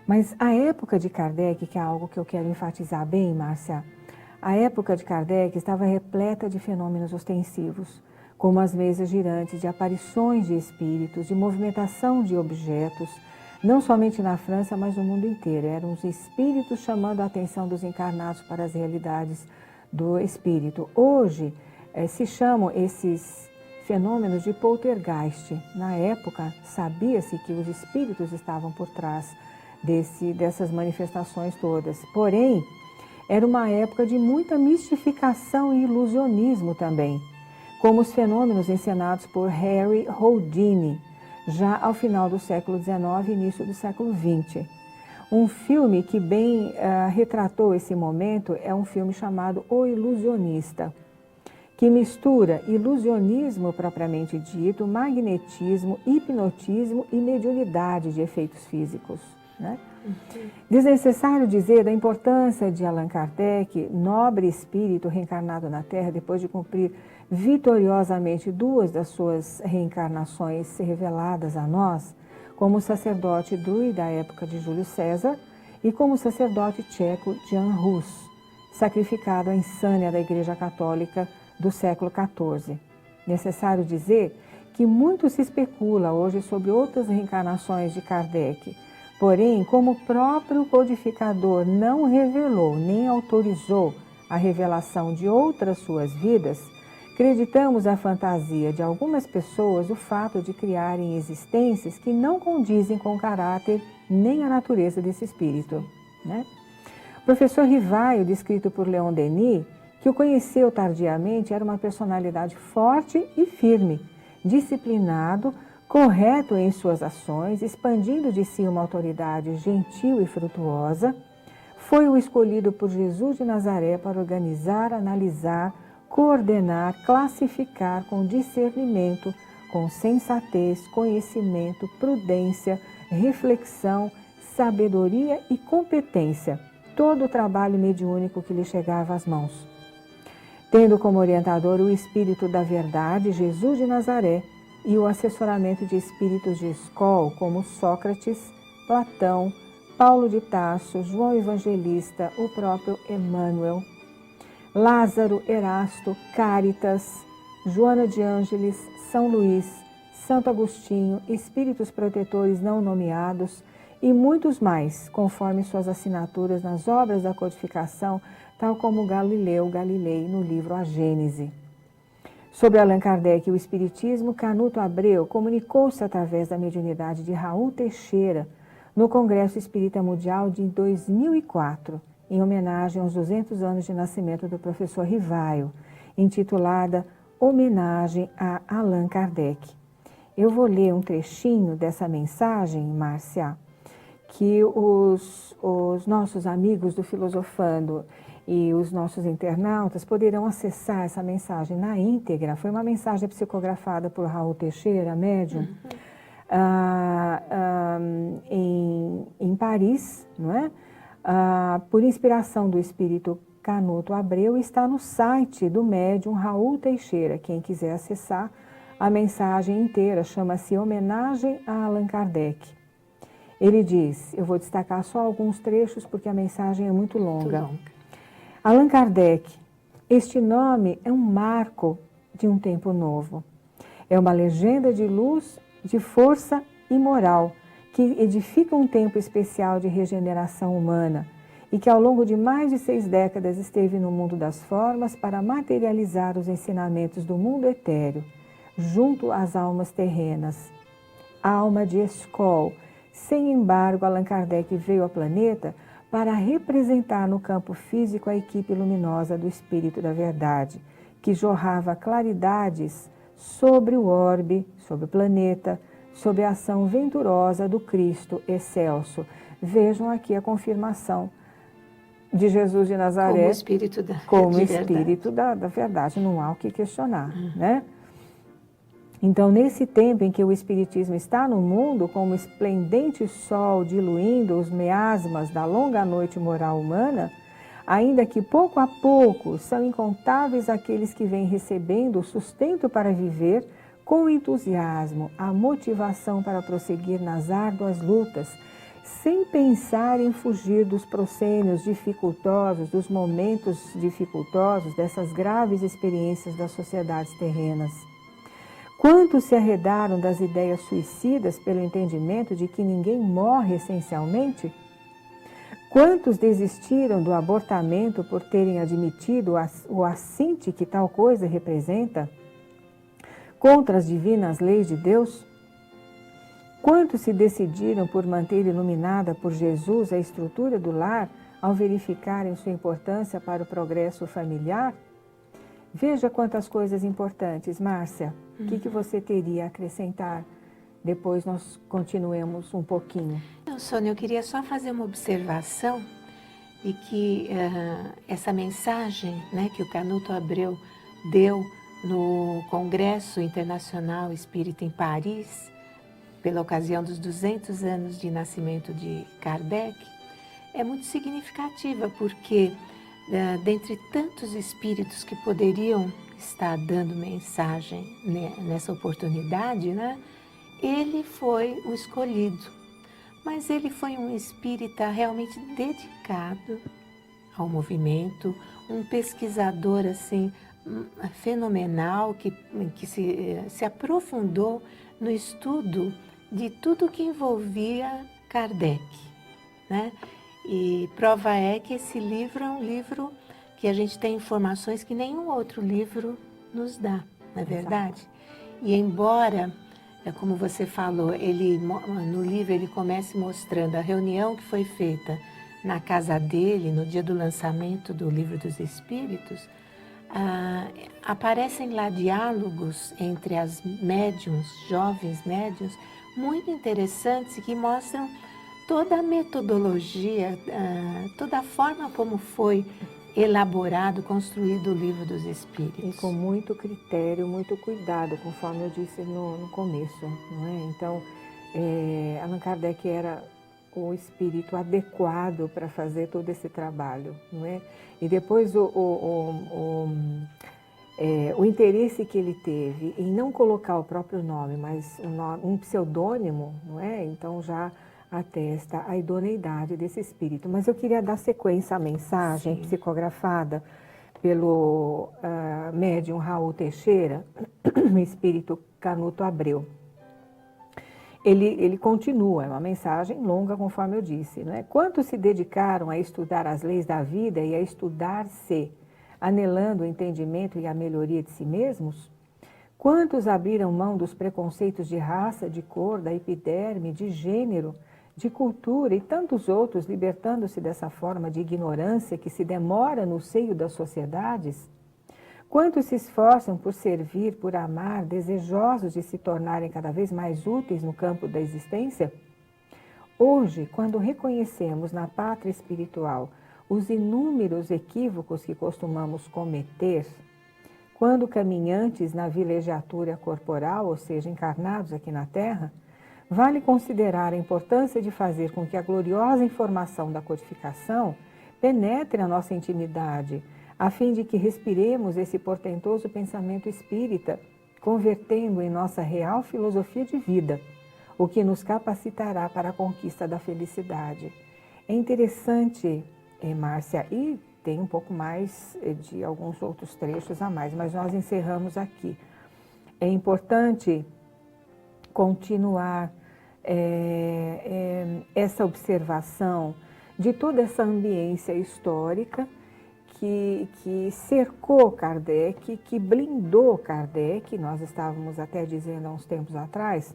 Speaker 3: Mas a época de Kardec, que é algo que eu quero enfatizar bem, Márcia, a época de Kardec estava repleta de fenômenos ostensivos, como as mesas girantes, de aparições de espíritos, de movimentação de objetos, não somente na França, mas no mundo inteiro. Eram os espíritos chamando a atenção dos encarnados para as realidades do espírito. Hoje, se chamam esses fenômenos de poltergeist. Na época, sabia-se que os espíritos estavam por trás dessas manifestações todas. Porém, era uma época de muita mistificação e ilusionismo também, como os fenômenos encenados por Harry Houdini, já ao final do século XIX e início do século XX. Um filme que bem retratou esse momento é um filme chamado O Ilusionista, que mistura ilusionismo propriamente dito, magnetismo, hipnotismo e mediunidade de efeitos físicos, né? Desnecessário dizer da importância de Allan Kardec, nobre espírito reencarnado na Terra, depois de cumprir vitoriosamente 2 das suas reencarnações reveladas a nós, como sacerdote druida da época de Júlio César e como sacerdote tcheco Jan Hus, sacrificado à insânia da Igreja Católica do século XIV. Necessário dizer que muito se especula hoje sobre outras reencarnações de Kardec. Porém, como o próprio codificador não revelou nem autorizou a revelação de outras suas vidas, acreditamos à fantasia de algumas pessoas o fato de criarem existências que não condizem com o caráter nem a natureza desse espírito, né? O professor Rivaio, descrito por Leon Denis, que o conheceu tardiamente, era uma personalidade forte e firme, disciplinado, correto em suas ações, expandindo de si uma autoridade gentil e frutuosa. Foi o escolhido por Jesus de Nazaré para organizar, analisar, coordenar, classificar com discernimento, com sensatez, conhecimento, prudência, reflexão, sabedoria e competência, todo o trabalho mediúnico que lhe chegava às mãos. Tendo como orientador o Espírito da Verdade, Jesus de Nazaré, e o assessoramento de espíritos de escola, como Sócrates, Platão, Paulo de Tarso, João Evangelista, o próprio Emmanuel, Lázaro, Erasto, Cáritas, Joana de Ângeles, São Luís, Santo Agostinho, espíritos protetores não nomeados e muitos mais, conforme suas assinaturas nas obras da codificação, tal como Galileu Galilei no livro A Gênese. Sobre Allan Kardec e o Espiritismo, Canuto Abreu comunicou-se através da mediunidade de Raul Teixeira no Congresso Espírita Mundial de 2004, em homenagem aos 200 anos de nascimento do professor Rivaio, intitulada Homenagem a Allan Kardec. Eu vou ler um trechinho dessa mensagem, Márcia, que os nossos amigos do Filosofando e os nossos internautas poderão acessar essa mensagem na íntegra. Foi uma mensagem psicografada por Raul Teixeira, médium, em Paris, não é? Por inspiração do espírito Canuto Abreu, está no site do médium Raul Teixeira. Quem quiser acessar a mensagem inteira, chama-se Homenagem a Allan Kardec. Ele diz, eu vou destacar só alguns trechos porque a mensagem é muito longa. Allan Kardec, Este nome é um marco de um tempo novo. É uma legenda de luz, de força e moral, que edifica um tempo especial de regeneração humana e que ao longo de mais de 6 décadas esteve no mundo das formas para materializar os ensinamentos do mundo etéreo, junto às almas terrenas. A alma de Eshkol. Sem embargo, Allan Kardec veio ao planeta para representar no campo físico a equipe luminosa do Espírito da Verdade, que jorrava claridades sobre o orbe, sobre o planeta, sob a ação venturosa do Cristo excelso. Vejam aqui a confirmação de Jesus de Nazaré
Speaker 2: como Espírito
Speaker 3: da verdade. Não há o que questionar, né? Então, nesse tempo em que o Espiritismo está no mundo, como esplendente sol diluindo os miasmas da longa noite moral humana, ainda que pouco a pouco são incontáveis aqueles que vêm recebendo o sustento para viver com entusiasmo, a motivação para prosseguir nas árduas lutas, sem pensar em fugir dos proscênios dificultosos, dos momentos dificultosos, dessas graves experiências das sociedades terrenas. Quantos se arredaram das ideias suicidas pelo entendimento de que ninguém morre essencialmente? Quantos desistiram do abortamento por terem admitido o assinte que tal coisa representa contra as divinas leis de Deus? Quantos se decidiram por manter iluminada por Jesus a estrutura do lar ao verificarem sua importância para o progresso familiar? Veja quantas coisas importantes, Márcia. O que você teria a acrescentar? Depois nós continuemos um pouquinho.
Speaker 2: Não, Sônia, eu queria só fazer uma observação e que essa mensagem, né, que o Canuto Abreu deu no Congresso Internacional Espírita em Paris, pela ocasião dos 200 anos de nascimento de Kardec, é muito significativa, porque dentre tantos espíritos que poderiam estar dando mensagem nessa oportunidade, né, ele foi o escolhido. Mas ele foi um espírita realmente dedicado ao movimento, um pesquisador assim fenomenal que se aprofundou no estudo de tudo que envolvia Kardec, né? E prova é que esse livro é um livro que a gente tem informações que nenhum outro livro nos dá, não é verdade? E embora, como você falou, no livro ele começa mostrando a reunião que foi feita na casa dele, no dia do lançamento do Livro dos Espíritos, aparecem lá diálogos entre as médiuns, jovens médiuns, muito interessantes e que mostram toda a metodologia, toda a forma como foi elaborado, construído o Livro dos Espíritos.
Speaker 3: E com muito critério, muito cuidado, conforme eu disse no começo, não é? Então, Allan Kardec era o espírito adequado para fazer todo esse trabalho, não é? E depois o interesse que ele teve em não colocar o próprio nome, mas um pseudônimo, não é? Então já atesta a idoneidade desse espírito. Mas eu queria dar sequência à mensagem psicografada pelo médium Raul Teixeira, o espírito Canuto Abreu. Ele continua, é uma mensagem longa, conforme eu disse, não é? Quantos se dedicaram a estudar as leis da vida e a estudar-se, anelando o entendimento e a melhoria de si mesmos? Quantos abriram mão dos preconceitos de raça, de cor, da epiderme, de gênero, de cultura e tantos outros, libertando-se dessa forma de ignorância que se demora no seio das sociedades? Quantos se esforçam por servir, por amar, desejosos de se tornarem cada vez mais úteis no campo da existência? Hoje, quando reconhecemos na pátria espiritual os inúmeros equívocos que costumamos cometer, quando caminhantes na vilegiatura corporal, ou seja, encarnados aqui na Terra, vale considerar a importância de fazer com que a gloriosa informação da codificação penetre a nossa intimidade, a fim de que respiremos esse portentoso pensamento espírita, convertendo em nossa real filosofia de vida, o que nos capacitará para a conquista da felicidade. É interessante, Márcia, e tem um pouco mais de alguns outros trechos a mais, mas nós encerramos aqui. É importante continuar essa observação de toda essa ambiência histórica que cercou Kardec, que blindou Kardec. Nós estávamos até dizendo há uns tempos atrás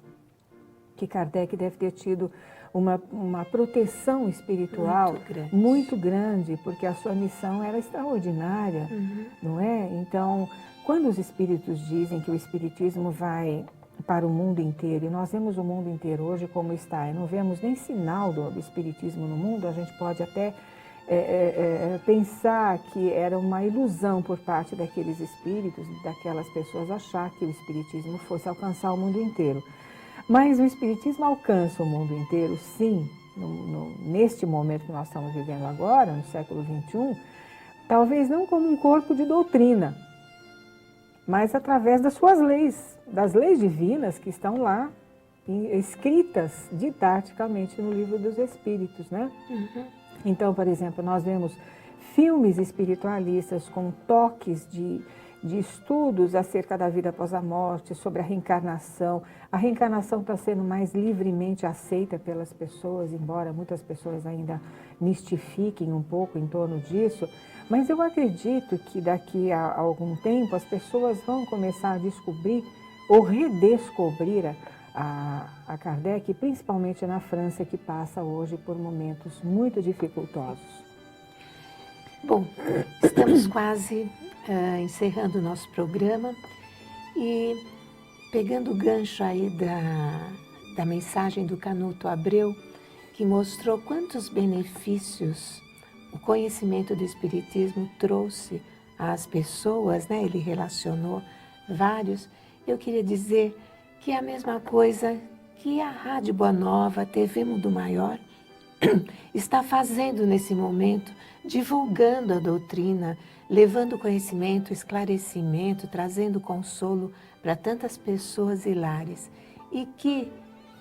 Speaker 3: que Kardec deve ter tido uma proteção espiritual muito grande, porque a sua missão era extraordinária, não é? Então, quando os espíritos dizem que o espiritismo vai para o mundo inteiro, e nós vemos o mundo inteiro hoje como está, e não vemos nem sinal do espiritismo no mundo, a gente pode até pensar que era uma ilusão por parte daqueles espíritos, daquelas pessoas, achar que o espiritismo fosse alcançar o mundo inteiro. Mas o espiritismo alcança o mundo inteiro, sim, neste momento que nós estamos vivendo agora, no século XXI, talvez não como um corpo de doutrina, mas através das suas leis, das leis divinas que estão lá, escritas didaticamente no Livro dos Espíritos, né? Então, por exemplo, nós vemos filmes espiritualistas com toques de estudos acerca da vida após a morte, sobre a reencarnação. A reencarnação está sendo mais livremente aceita pelas pessoas, embora muitas pessoas ainda mistifiquem um pouco em torno disso, mas eu acredito que daqui a algum tempo as pessoas vão começar a descobrir ou redescobrir a Kardec, principalmente na França, que passa hoje por momentos muito dificultosos.
Speaker 2: Bom, estamos quase encerrando o nosso programa e pegando o gancho aí da mensagem do Canuto Abreu, que mostrou quantos benefícios o conhecimento do Espiritismo trouxe às pessoas, né? Ele relacionou vários. Eu queria dizer que é a mesma coisa que a Rádio Boa Nova, a TV Mundo Maior, está fazendo nesse momento, divulgando a doutrina, levando conhecimento, esclarecimento, trazendo consolo para tantas pessoas e lares. E que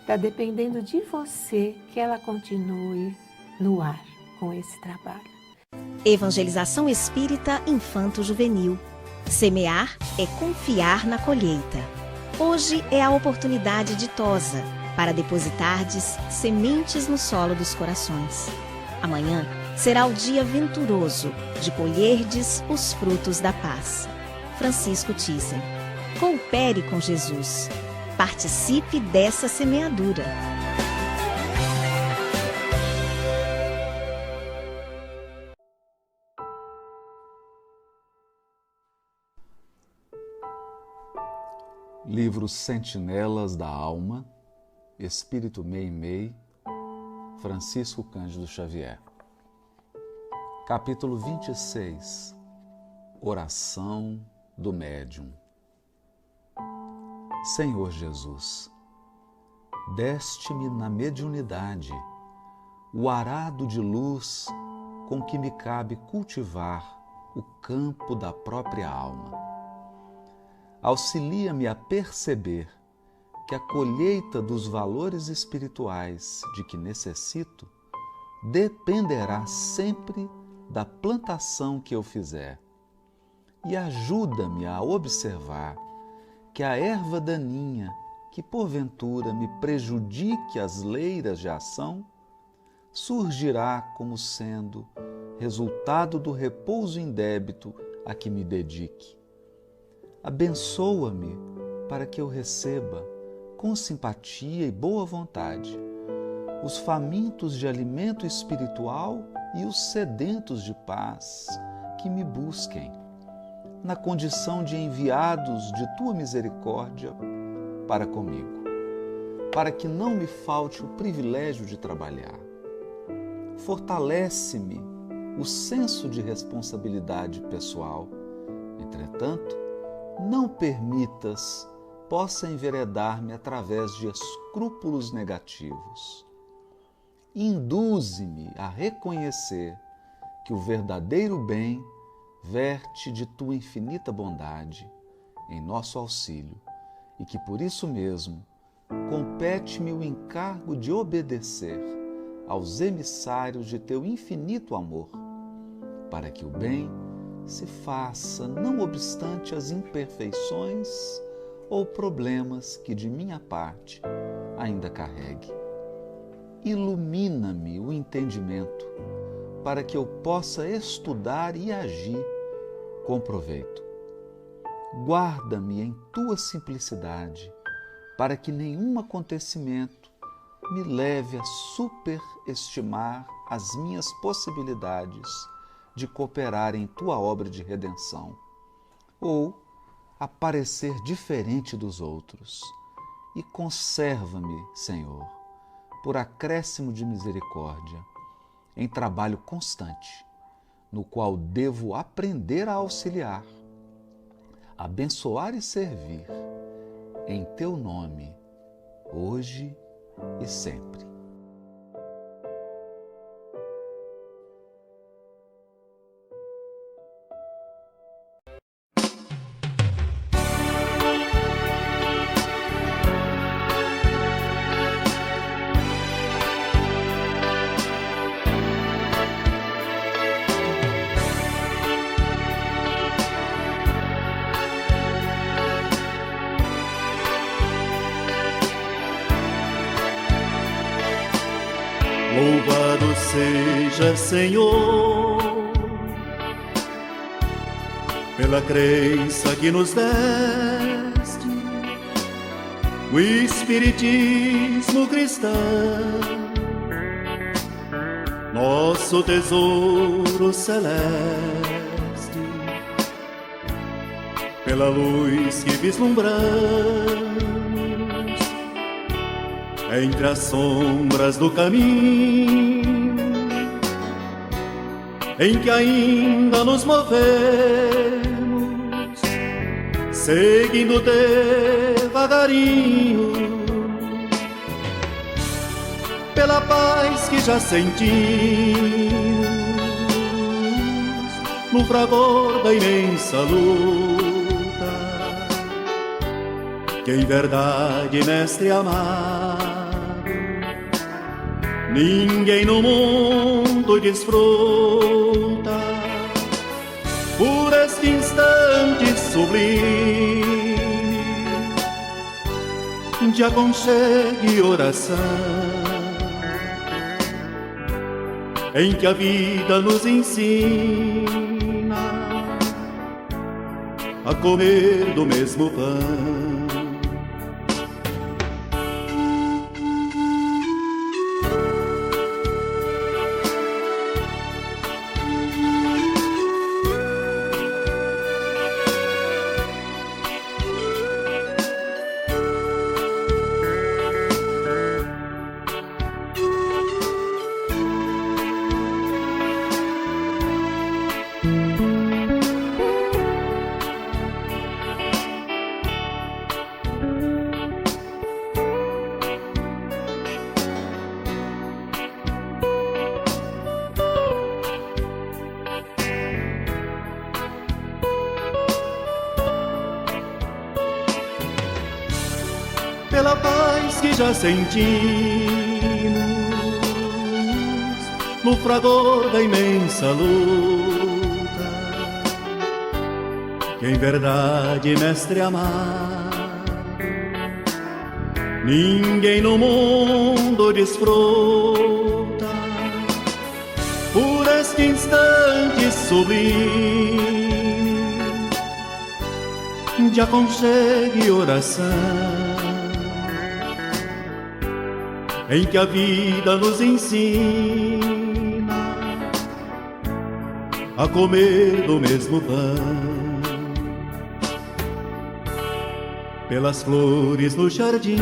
Speaker 2: está dependendo de você que ela continue no ar com esse trabalho.
Speaker 4: Evangelização Espírita Infanto-Juvenil. Semear é confiar na colheita. Hoje é a oportunidade ditosa para depositardes sementes no solo dos corações. Amanhã será o dia venturoso de colherdes os frutos da paz. Francisco Thyssen. Coopere com Jesus. Participe dessa semeadura.
Speaker 10: Livro Sentinelas da Alma, Espírito Meimei, Francisco Cândido Xavier. Capítulo 26. Oração do Médium. Senhor Jesus, deste-me na mediunidade o arado de luz com que me cabe cultivar o campo da própria alma. Auxilia-me a perceber que a colheita dos valores espirituais de que necessito dependerá sempre da plantação que eu fizer. E ajuda-me a observar que a erva daninha que porventura me prejudique as leiras de ação surgirá como sendo resultado do repouso indébito a que me dedique. Abençoa-me para que eu receba, com simpatia e boa vontade, os famintos de alimento espiritual e os sedentos de paz que me busquem, na condição de enviados de Tua misericórdia para comigo, para que não me falte o privilégio de trabalhar. Fortalece-me o senso de responsabilidade pessoal. Entretanto, não permitas possa enveredar-me através de escrúpulos negativos. Induze-me a reconhecer que o verdadeiro bem verte de Tua infinita bondade em nosso auxílio e que por isso mesmo compete-me o encargo de obedecer aos emissários de Teu infinito amor, para que o bem se faça, não obstante as imperfeições ou problemas que de minha parte ainda carregue. Ilumina-me o entendimento para que eu possa estudar e agir com proveito. Guarda-me em tua simplicidade para que nenhum acontecimento me leve a superestimar as minhas possibilidades de cooperar em tua obra de redenção, ou a parecer diferente dos outros. E conserva-me, Senhor, por acréscimo de misericórdia, em trabalho constante, no qual devo aprender a auxiliar, abençoar e servir, em teu nome, hoje e sempre.
Speaker 7: Louvado seja, Senhor, pela crença que nos deste, o Espiritismo cristão, nosso tesouro celeste, pela luz que vislumbramos entre as sombras do caminho em que ainda nos movemos, seguindo devagarinho, pela paz que já sentimos no fragor da imensa luta, que em verdade, mestre amado, ninguém no mundo desfruta por este instante sublime de aconchego e oração, em que a vida nos ensina a comer do mesmo pão. Pela paz que já sentimos no fragor da imensa luta, que em verdade, mestre amado, ninguém no mundo desfruta por este instante sublime de aconchego e oração, em que a vida nos ensina a comer do mesmo pão. Pelas flores no jardim,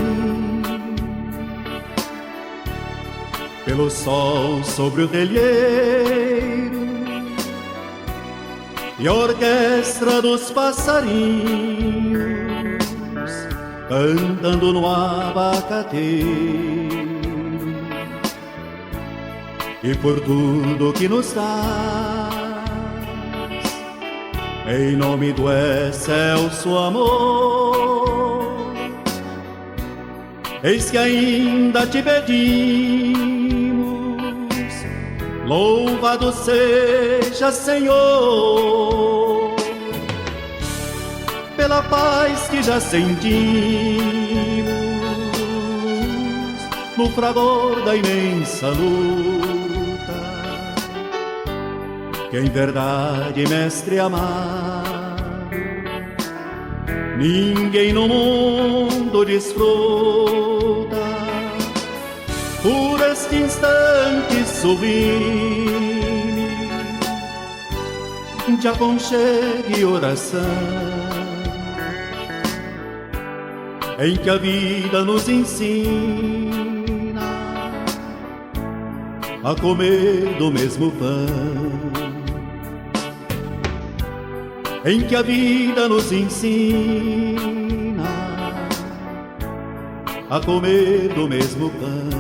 Speaker 7: pelo sol sobre o telheiro e a orquestra dos passarinhos cantando no abacateiro, e por tudo que nos dás, em nome do excelso amor, eis que ainda te pedimos, Louvado seja, Senhor, pela paz que já sentimos no fragor da imensa luta, que em verdade, mestre amado, ninguém no mundo desfruta. Por este instante sublime de aconchego e oração, em que a vida nos ensina a comer do mesmo pão, em que a vida nos ensina a comer do mesmo pão.